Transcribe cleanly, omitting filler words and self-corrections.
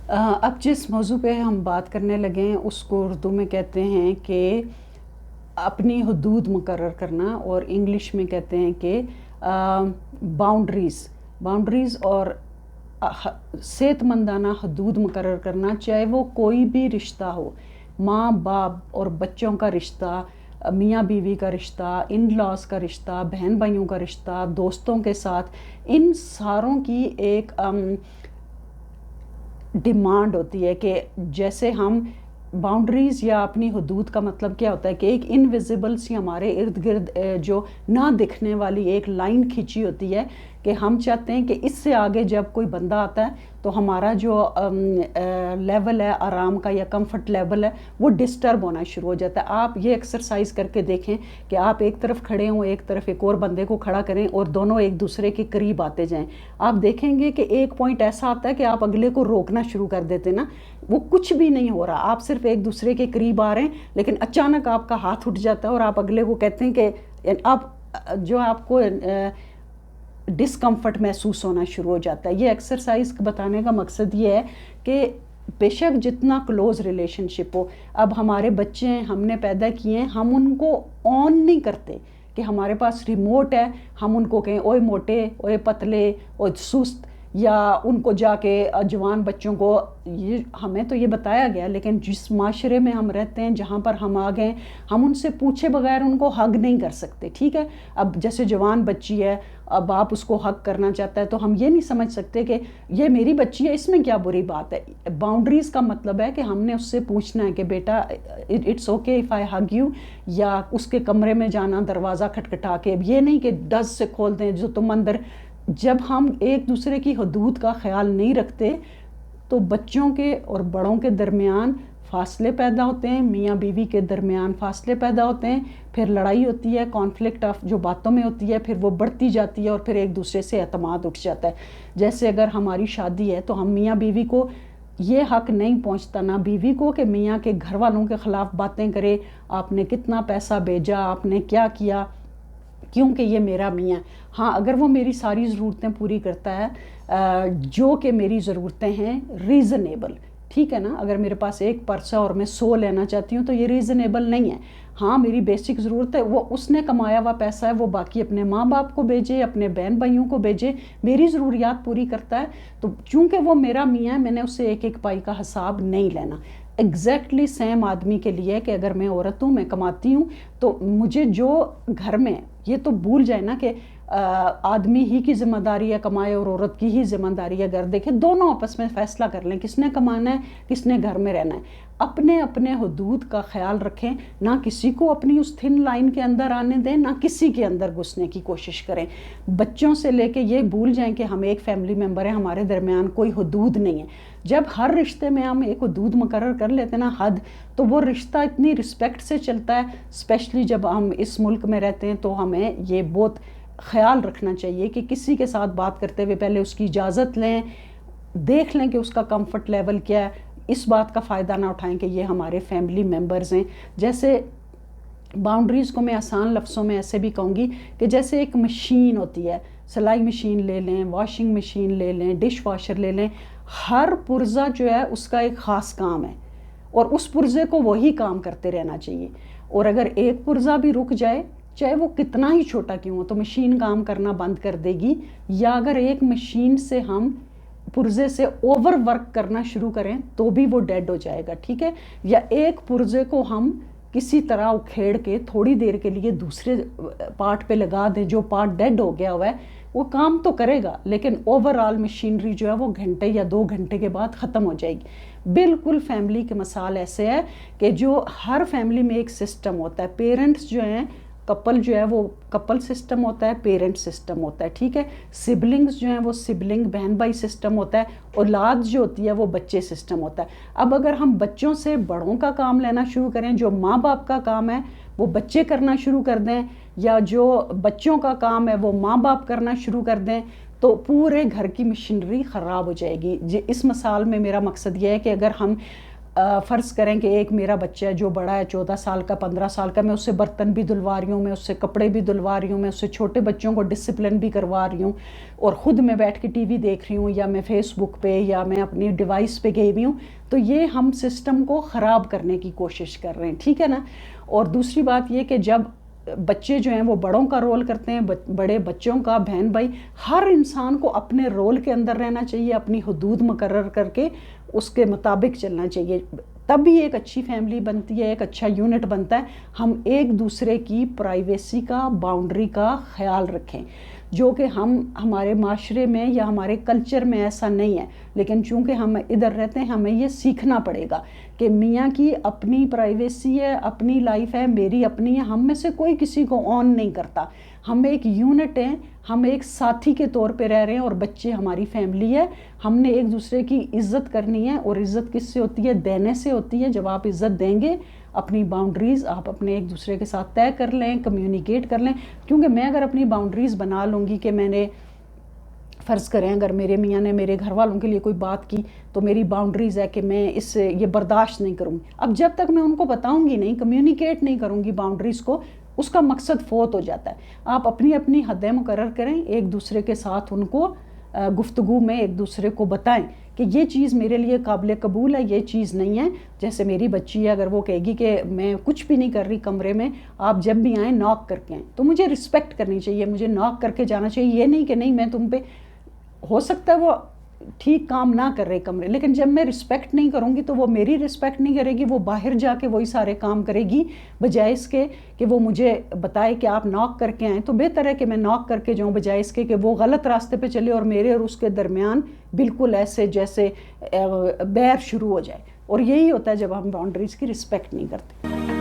اب جس موضوع پہ ہم بات کرنے لگے ہیں اس کو اردو میں کہتے ہیں کہ اپنی حدود مقرر کرنا، اور انگلش میں کہتے ہیں کہ باؤنڈریز اور صحت مندانہ حدود مقرر کرنا، چاہے وہ کوئی بھی رشتہ ہو، ماں باپ اور بچوں کا رشتہ، میاں بیوی کا رشتہ، ان لاز کا رشتہ، بہن بھائیوں کا رشتہ، دوستوں کے ساتھ، ان ساروں کی ایک ڈیمانڈ ہوتی ہے کہ جیسے ہم باؤنڈریز یا اپنی حدود کا مطلب کیا ہوتا ہے کہ ایک انویزیبل سی ہمارے ارد گرد جو نہ دکھنے والی ایک لائن کھینچی ہوتی ہے کہ ہم چاہتے ہیں کہ اس سے آگے جب کوئی بندہ آتا ہے تو ہمارا جو لیول ہے آرام کا یا کمفرٹ لیول ہے وہ ڈسٹرب ہونا شروع ہو جاتا ہے۔ آپ یہ ایکسرسائز کر کے دیکھیں کہ آپ ایک طرف کھڑے ہوں، ایک طرف ایک اور بندے کو کھڑا کریں اور دونوں ایک دوسرے کے قریب آتے جائیں، آپ دیکھیں گے کہ ایک پوائنٹ ایسا آتا ہے کہ آپ اگلے کو روکنا شروع کر دیتے نا، وہ کچھ بھی نہیں ہو رہا، آپ صرف ایک دوسرے کے قریب آ رہے ہیں، لیکن اچانک آپ کا ہاتھ اٹھ جاتا ہے اور آپ اگلے کو کہتے ہیں کہ آپ کو ڈسکمفرٹ محسوس ہونا شروع ہو جاتا ہے۔ یہ ایکسرسائز بتانے کا مقصد یہ ہے کہ بے شک جتنا کلوز ریلیشن شپ ہو، اب ہمارے بچے ہیں، ہم نے پیدا کیے ہیں، ہم ان کو آن نہیں کرتے کہ ہمارے پاس ریموٹ ہے ہم ان کو کہیں اوئے موٹے، اوئے پتلے، اوئے سست، یا ان کو جا کے جوان بچوں کو، یہ ہمیں تو یہ بتایا گیا، لیکن جس معاشرے میں ہم رہتے ہیں جہاں پر ہم آ گئے ہم ان سے پوچھے بغیر ان کو ہگ نہیں کر سکتے، ٹھیک ہے؟ اب جیسے جوان بچی ہے، اب آپ اس کو ہگ کرنا چاہتا ہے تو ہم یہ نہیں سمجھ سکتے کہ یہ میری بچی ہے، اس میں کیا بری بات ہے۔ باؤنڈریز کا مطلب ہے کہ ہم نے اس سے پوچھنا ہے کہ بیٹا it's okay if I hug you, یا اس کے کمرے میں جانا دروازہ کھٹکھٹا کے، یہ نہیں کہ ڈز سے کھول دیں جو تم اندر۔ جب ہم ایک دوسرے کی حدود کا خیال نہیں رکھتے تو بچوں کے اور بڑوں کے درمیان فاصلے پیدا ہوتے ہیں، میاں بیوی کے درمیان فاصلے پیدا ہوتے ہیں، پھر لڑائی ہوتی ہے، کانفلکٹ آف جو باتوں میں ہوتی ہے پھر وہ بڑھتی جاتی ہے اور پھر ایک دوسرے سے اعتماد اٹھ جاتا ہے۔ جیسے اگر ہماری شادی ہے تو ہم میاں بیوی کو یہ حق نہیں پہنچتا نہ بیوی کو کہ میاں کے گھر والوں کے خلاف باتیں کرے، آپ نے کتنا پیسہ بھیجا، آپ نے کیا کیا، کیونکہ یہ میرا میاں۔ ہاں اگر وہ میری ساری ضرورتیں پوری کرتا ہے جو کہ میری ضرورتیں ہیں ریزنیبل، ٹھیک ہے نا، اگر میرے پاس ایک پرس ہے اور میں 100 لینا چاہتی ہوں تو یہ ریزنیبل نہیں ہے۔ ہاں میری بیسک ضرورت ہے، وہ اس نے کمایا ہوا پیسہ ہے، وہ باقی اپنے ماں باپ کو بھیجے، اپنے بہن بھائیوں کو بھیجے، میری ضروریات پوری کرتا ہے، تو چونکہ وہ میرا میاں ہے میں نے اس سے ایک ایک پائی کا حساب نہیں لینا۔ ایگزیکٹلی سیم آدمی کے لیے کہ اگر میں عورت ہوں، میں کماتی ہوں، تو مجھے جو گھر میں، یہ تو بھول جائے نا کہ آدمی ہی کی ذمہ داری ہے کمائے اور عورت کی ہی ذمہ داری ہے گھر دیکھے، دونوں آپس میں فیصلہ کر لیں کس نے کمانا ہے کس نے گھر میں رہنا ہے۔ اپنے اپنے حدود کا خیال رکھیں، نہ کسی کو اپنی اس تھن لائن کے اندر آنے دیں، نہ کسی کے اندر گھسنے کی کوشش کریں۔ بچوں سے لے کے یہ بھول جائیں کہ ہم ایک فیملی ممبر ہیں، ہمارے درمیان کوئی حدود نہیں ہے۔ جب ہر رشتے میں ہم ایک حدود مقرر کر لیتے ہیں نا، حد، تو وہ رشتہ اتنی رسپیکٹ سے چلتا ہے، اسپیشلی جب ہم اس ملک میں رہتے ہیں تو ہمیں یہ بہت خیال رکھنا چاہیے کہ کسی کے ساتھ بات کرتے ہوئے پہلے اس کی اجازت لیں، دیکھ لیں کہ اس کا کمفرٹ لیول کیا ہے، اس بات کا فائدہ نہ اٹھائیں کہ یہ ہمارے فیملی ممبرز ہیں۔ جیسے باؤنڈریز کو میں آسان لفظوں میں ایسے بھی کہوں گی کہ جیسے ایک مشین ہوتی ہے، سلائی مشین لے لیں، واشنگ مشین لے لیں، ڈش واشر لے لیں، ہر پرزہ جو ہے اس کا ایک خاص کام ہے اور اس پرزے کو وہی کام کرتے رہنا چاہیے، اور اگر ایک پرزہ بھی رک جائے چاہے وہ کتنا ہی چھوٹا کیوں ہو تو مشین کام کرنا بند کر دے گی۔ یا اگر ایک مشین سے ہم پرزے سے اوور ورک کرنا شروع کریں تو بھی وہ ڈیڈ ہو جائے گا، ٹھیک ہے؟ یا ایک پرزے کو ہم کسی طرح اکھیڑ کے تھوڑی دیر کے لیے دوسرے پارٹ پہ لگا دیں، جو پارٹ ڈیڈ ہو گیا ہوا ہے وہ کام تو کرے گا لیکن اوور آل مشینری جو ہے وہ گھنٹے یا 2 گھنٹے کے بعد ختم ہو جائے گی۔ بالکل فیملی کے مثال ایسے ہے کہ جو ہر فیملی میں ایک سسٹم ہوتا ہے، پیرنٹس جو ہیں، کپل جو ہے وہ کپل سسٹم ہوتا ہے، پیرنٹ سسٹم ہوتا ہے، ٹھیک ہے؟ سبلنگز جو ہیں وہ سبلنگ بہن بھائی سسٹم ہوتا ہے، اولاد جو ہوتی ہے وہ بچے سسٹم ہوتا ہے۔ اب اگر ہم بچوں سے بڑوں کا کام لینا شروع کریں، جو ماں باپ کا کام ہے وہ بچے کرنا شروع کر دیں، یا جو بچوں کا کام ہے وہ ماں باپ کرنا شروع کر دیں، تو پورے گھر کی مشینری خراب ہو جائے گی۔ اس مثال میں میرا مقصد یہ ہے کہ اگر ہم فرض کریں کہ ایک میرا بچہ ہے جو بڑا ہے 14 سال کا 15 سال کا، میں اس سے برتن بھی دھلوا رہی ہوں، میں اس سے کپڑے بھی دھلوا رہی ہوں، میں اس سے چھوٹے بچوں کو ڈسپلن بھی کروا رہی ہوں، اور خود میں بیٹھ کے ٹی وی دیکھ رہی ہوں، یا میں فیس بک پہ یا میں اپنی ڈیوائس پہ گئی ہوئی ہوں، تو یہ ہم سسٹم کو خراب کرنے کی کوشش کر رہے ہیں، ٹھیک ہے نا۔ اور دوسری بات یہ کہ جب بچے جو ہیں وہ بڑوں کا رول کرتے ہیں، بڑے بچوں کا، بہن بھائی، ہر انسان کو اپنے رول کے اندر رہنا چاہیے، اپنی حدود مقرر کر کے اس کے مطابق چلنا چاہیے، تب بھی ایک اچھی فیملی بنتی ہے، ایک اچھا یونٹ بنتا ہے۔ ہم ایک دوسرے کی پرائیویسی کا، باؤنڈری کا خیال رکھیں، جو کہ ہمارے معاشرے میں یا ہمارے کلچر میں ایسا نہیں ہے، لیکن چونکہ ہم ادھر رہتے ہیں ہمیں یہ سیکھنا پڑے گا کہ میاں کی اپنی پرائیویسی ہے، اپنی لائف ہے، میری اپنی ہے، ہم میں سے کوئی کسی کو آن نہیں کرتا، ہم ایک یونٹ ہیں، ہم ایک ساتھی کے طور پہ رہ رہے ہیں، اور بچے ہماری فیملی ہے، ہم نے ایک دوسرے کی عزت کرنی ہے، اور عزت کس سے ہوتی ہے؟ دینے سے ہوتی ہے۔ جب آپ عزت دیں گے، اپنی باؤنڈریز آپ اپنے ایک دوسرے کے ساتھ طے کر لیں، کمیونیکیٹ کر لیں، کیونکہ میں اگر اپنی باؤنڈریز بنا لوں گی کہ میں نے فرض کریں اگر میرے میاں نے میرے گھر والوں کے لیے کوئی بات کی تو میری باؤنڈریز ہے کہ میں اس سے یہ برداشت نہیں کروں گی، اب جب تک میں ان کو بتاؤں گی نہیں، کمیونیکیٹ نہیں کروں گی باؤنڈریز کو، اس کا مقصد فوت ہو جاتا ہے۔ آپ اپنی اپنی حدیں مقرر کریں، ایک دوسرے کے ساتھ ان کو گفتگو میں ایک دوسرے کو بتائیں کہ یہ چیز میرے لیے قابل قبول ہے، یہ چیز نہیں ہے۔ جیسے میری بچی ہے، اگر وہ کہے گی کہ میں کچھ بھی نہیں کر رہی کمرے میں، آپ جب بھی آئیں ناک کر کے آئیں، تو مجھے رسپیکٹ کرنی چاہیے، مجھے ناک کر کے جانا چاہیے، یہ نہیں کہ نہیں میں تم پہ، ہو سکتا ہے وہ ٹھیک کام نہ کر رہے کمرے، لیکن جب میں رسپیکٹ نہیں کروں گی تو وہ میری رسپیکٹ نہیں کرے گی، وہ باہر جا کے وہی سارے کام کرے گی، بجائے اس کے کہ وہ مجھے بتائے کہ آپ ناک کر کے آئیں۔ تو بہتر ہے کہ میں ناک کر کے جاؤں، بجائے اس کے کہ وہ غلط راستے پہ چلے اور میرے اور اس کے درمیان بالکل ایسے جیسے بیر شروع ہو جائے، اور یہی ہوتا ہے جب ہم باؤنڈریز کی رسپیکٹ نہیں کرتے۔